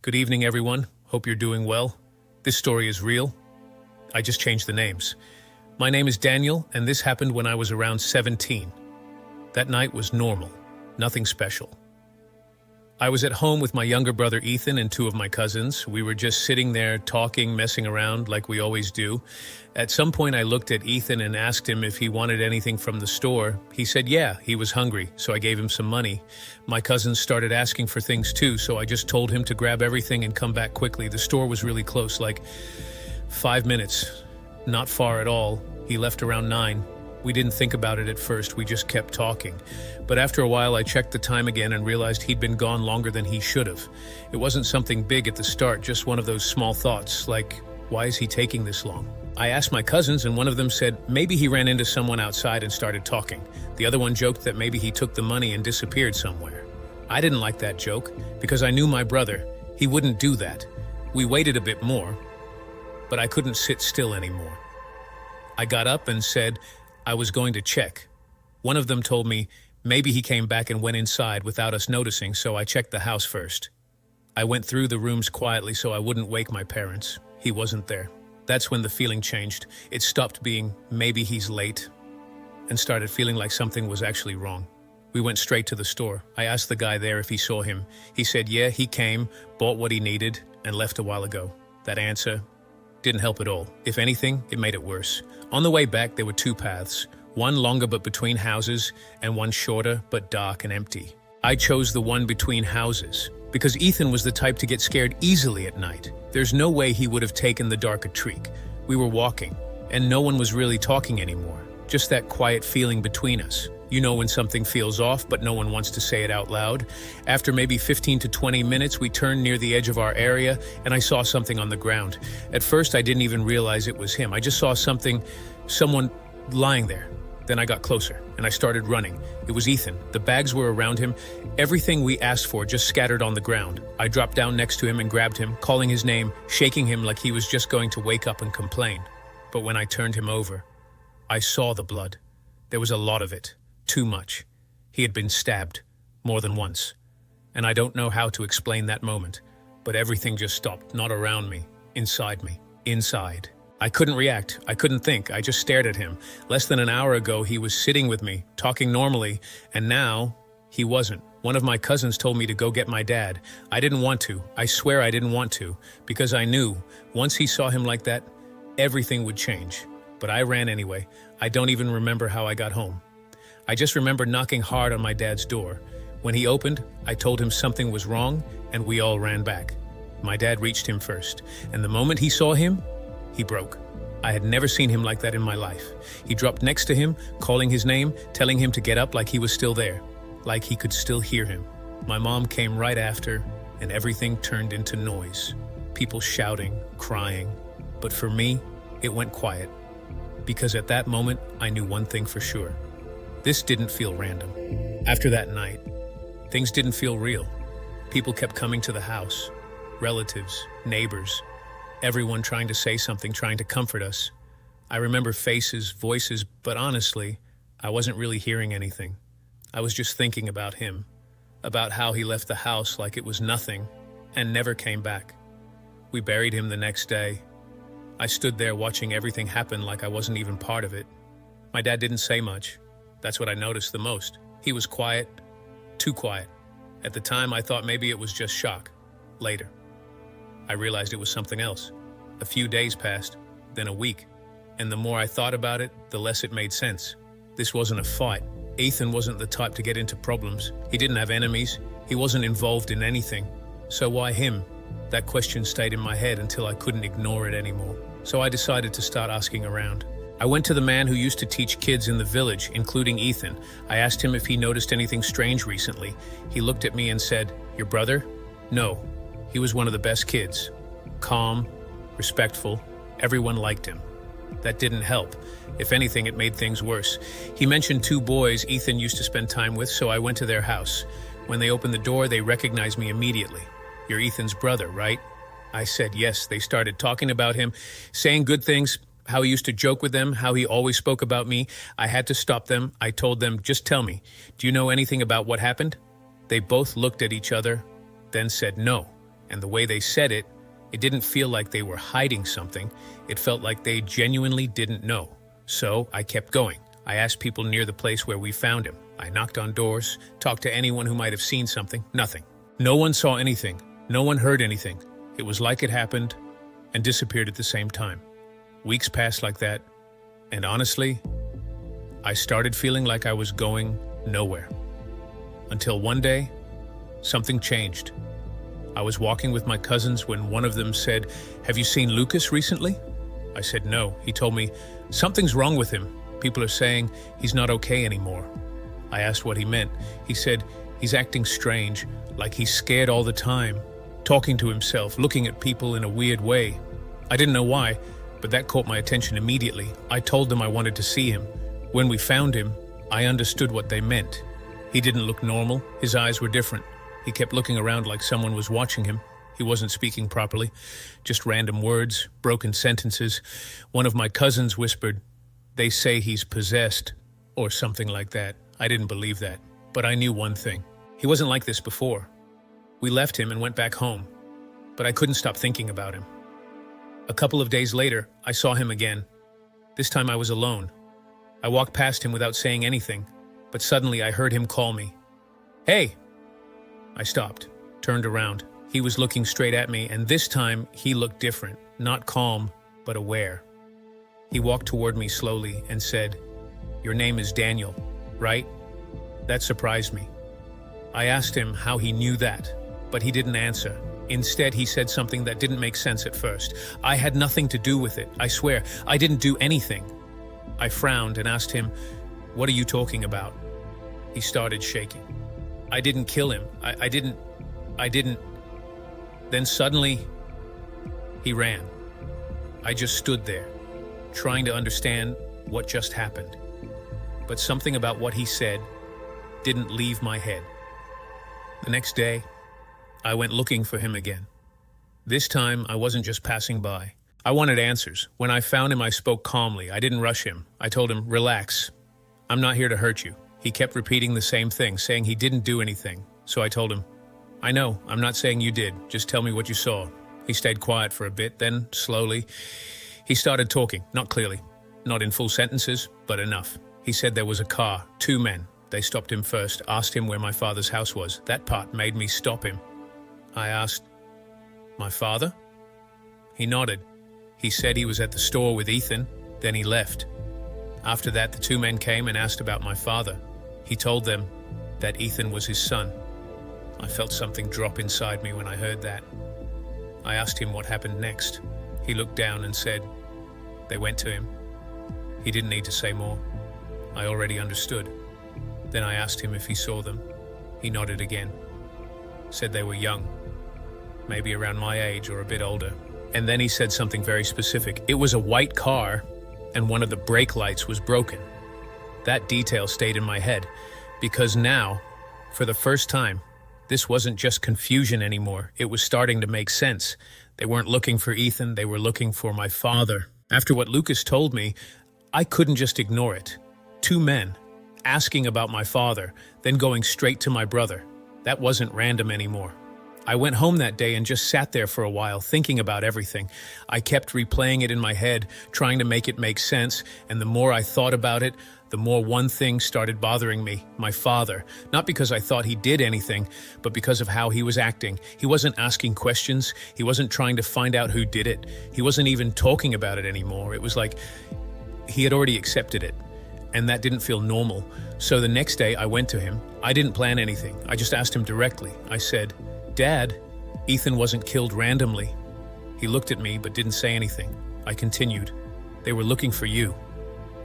Good evening, everyone. Hope you're doing well. This story is real. I just changed the names. My name is Daniel, and this happened when I was around 17. That night was normal, nothing special. I was at home with my younger brother Ethan and two of my cousins. We were just sitting there talking, messing around like we always do. At some point, I looked at Ethan and asked him if he wanted anything from the store. He said yeah, he was hungry, so I gave him some money. My cousins started asking for things too, so I just told him to grab everything and come back quickly. The store was really close, like 5 minutes. Not far at all. He left around 9. We didn't think about it at first, we just kept talking. But after a while, I checked the time again and realized he'd been gone longer than he should have. It wasn't something big at the start, just one of those small thoughts, like, why is he taking this long? I asked my cousins, and one of them said maybe he ran into someone outside and started talking. The other one joked that maybe he took the money and disappeared somewhere. I didn't like that joke, because I knew my brother. He wouldn't do that. We waited a bit more, but I couldn't sit still anymore. I got up and said I was going to check. One of them told me maybe he came back and went inside without us noticing, so I checked the house first. I went through the rooms quietly so I wouldn't wake my parents. He wasn't there. That's when the feeling changed. It stopped being maybe he's late and started feeling like something was actually wrong. We went straight to the store. I asked the guy there if he saw him. He said yeah, he came, bought what he needed, and left a while ago. That answer didn't help at all. If anything, it made it worse. On the way back, there were two paths, one longer but between houses, and one shorter but dark and empty. I chose the one between houses, because Ethan was the type to get scared easily at night. There's no way he would have taken the darker streak. We were walking, and no one was really talking anymore. Just that quiet feeling between us. You know when something feels off, but no one wants to say it out loud. After maybe 15 to 20 minutes, we turned near the edge of our area, and I saw something on the ground. At first, I didn't even realize it was him. I just saw someone lying there. Then I got closer, and I started running. It was Ethan. The bags were around him. Everything we asked for just scattered on the ground. I dropped down next to him and grabbed him, calling his name, shaking him like he was just going to wake up and complain. But when I turned him over, I saw the blood. There was a lot of it. Too much. He had been stabbed, more than once. And I don't know how to explain that moment, but everything just stopped, not around me, inside me, inside. I couldn't react, I couldn't think, I just stared at him. Less than an hour ago, he was sitting with me, talking normally, and now, he wasn't. One of my cousins told me to go get my dad. I didn't want to, I swear I didn't want to, because I knew, once he saw him like that, everything would change. But I ran anyway. I don't even remember how I got home. I just remember knocking hard on my dad's door. When he opened, I told him something was wrong, and we all ran back. My dad reached him first, and the moment he saw him, he broke. I had never seen him like that in my life. He dropped next to him, calling his name, telling him to get up like he was still there, like he could still hear him. My mom came right after, and everything turned into noise. People shouting, crying. But for me, it went quiet. Because at that moment, I knew one thing for sure. This didn't feel random. After that night, things didn't feel real. People kept coming to the house. Relatives, neighbors, everyone trying to say something, trying to comfort us. I remember faces, voices, but honestly, I wasn't really hearing anything. I was just thinking about him, about how he left the house like it was nothing and never came back. We buried him the next day. I stood there watching everything happen like I wasn't even part of it. My dad didn't say much. That's what I noticed the most. He was quiet, too quiet. At the time, I thought maybe it was just shock. Later, I realized it was something else. A few days passed, then a week. And the more I thought about it, the less it made sense. This wasn't a fight. Ethan wasn't the type to get into problems. He didn't have enemies. He wasn't involved in anything. So why him? That question stayed in my head until I couldn't ignore it anymore. So I decided to start asking around. I went to the man who used to teach kids in the village, including Ethan. I asked him if he noticed anything strange recently. He looked at me and said, "Your brother?" No, he was one of the best kids. Calm, respectful, everyone liked him. That didn't help. If anything, it made things worse. He mentioned two boys Ethan used to spend time with, so I went to their house. When they opened the door, they recognized me immediately. "You're Ethan's brother, right?" I said yes. They started talking about him, saying good things, how he used to joke with them, how he always spoke about me. I had to stop them. I told them, "Just tell me, do you know anything about what happened?" They both looked at each other, then said no, And the way they said it, it didn't feel like they were hiding something. It felt like they genuinely didn't know. So I kept going. I asked people near the place where we found him. I knocked on doors, talked to anyone who might have seen something. Nothing. No one saw anything. No one heard anything. It was like it happened and disappeared at the same time. Weeks passed like that, and honestly, I started feeling like I was going nowhere. Until one day, something changed. I was walking with my cousins when one of them said, "Have you seen Lucas recently?" I said no. He told me, "Something's wrong with him. People are saying he's not okay anymore." I asked what he meant. He said, "He's acting strange, like he's scared all the time, talking to himself, looking at people in a weird way." I didn't know why, but that caught my attention immediately. I told them I wanted to see him. When we found him, I understood what they meant. He didn't look normal. His eyes were different. He kept looking around like someone was watching him. He wasn't speaking properly, just random words, broken sentences. One of my cousins whispered, "They say he's possessed," or something like that. I didn't believe that, but I knew one thing. He wasn't like this before. We left him and went back home, but I couldn't stop thinking about him. A couple of days later, I saw him again. This time I was alone. I walked past him without saying anything, but suddenly I heard him call me. "Hey!" I stopped, turned around. He was looking straight at me, and this time he looked different, not calm, but aware. He walked toward me slowly and said, "Your name is Daniel, right?" That surprised me. I asked him how he knew that, but he didn't answer. Instead, he said something that didn't make sense at first. "I had nothing to do with it, I swear. I didn't do anything." I frowned and asked him, "What are you talking about?" He started shaking. "I didn't kill him. I didn't. Then suddenly, he ran. I just stood there, trying to understand what just happened. But something about what he said didn't leave my head. The next day, I went looking for him again. This time, I wasn't just passing by. I wanted answers. When I found him, I spoke calmly. I didn't rush him. I told him, "Relax. I'm not here to hurt you." He kept repeating the same thing, saying he didn't do anything. So I told him, "I know, I'm not saying you did. Just tell me what you saw." He stayed quiet for a bit, then, slowly, he started talking, not clearly, not in full sentences, but enough. He said there was a car, 2 men. They stopped him first, asked him where my father's house was. That part made me stop him. I asked, "My father?" He nodded. He said he was at the store with Ethan, then he left. After that, the 2 men came and asked about my father. He told them that Ethan was his son. I felt something drop inside me when I heard that. I asked him what happened next. He looked down and said, "They went to him." He didn't need to say more. I already understood. Then I asked him if he saw them. He nodded again. Said they were young, maybe around my age or a bit older. And then he said something very specific. It was a white car, and one of the brake lights was broken. That detail stayed in my head, because now, for the first time, this wasn't just confusion anymore. It was starting to make sense. They weren't looking for Ethan, they were looking for my father. After what Lucas told me, I couldn't just ignore it. 2 men, asking about my father, then going straight to my brother. That wasn't random anymore. I went home that day and just sat there for a while, thinking about everything. I kept replaying it in my head, trying to make it make sense, and the more I thought about it, the more one thing started bothering me, my father. Not because I thought he did anything, but because of how he was acting. He wasn't asking questions. He wasn't trying to find out who did it. He wasn't even talking about it anymore. It was like he had already accepted it, and that didn't feel normal. So the next day I went to him. I didn't plan anything. I just asked him directly. I said, "Dad, Ethan wasn't killed randomly." He looked at me but didn't say anything. I continued, "They were looking for you."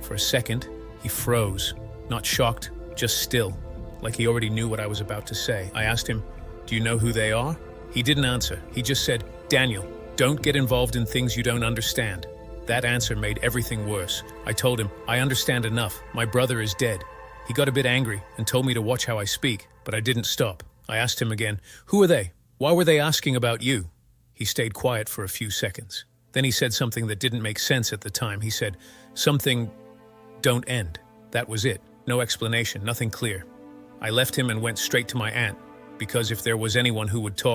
For a second, he froze, not shocked, just still, like he already knew what I was about to say. I asked him, "Do you know who they are?" He didn't answer. He just said, "Daniel, don't get involved in things you don't understand." That answer made everything worse. I told him, "I understand enough. My brother is dead." He got a bit angry and told me to watch how I speak, but I didn't stop. I asked him again, "Who are they? Why were they asking about you?" He stayed quiet for a few seconds. Then he said something that didn't make sense at the time. He said, "Something don't end." That was it. No explanation, nothing clear. I left him and went straight to my aunt, because if there was anyone who would talk,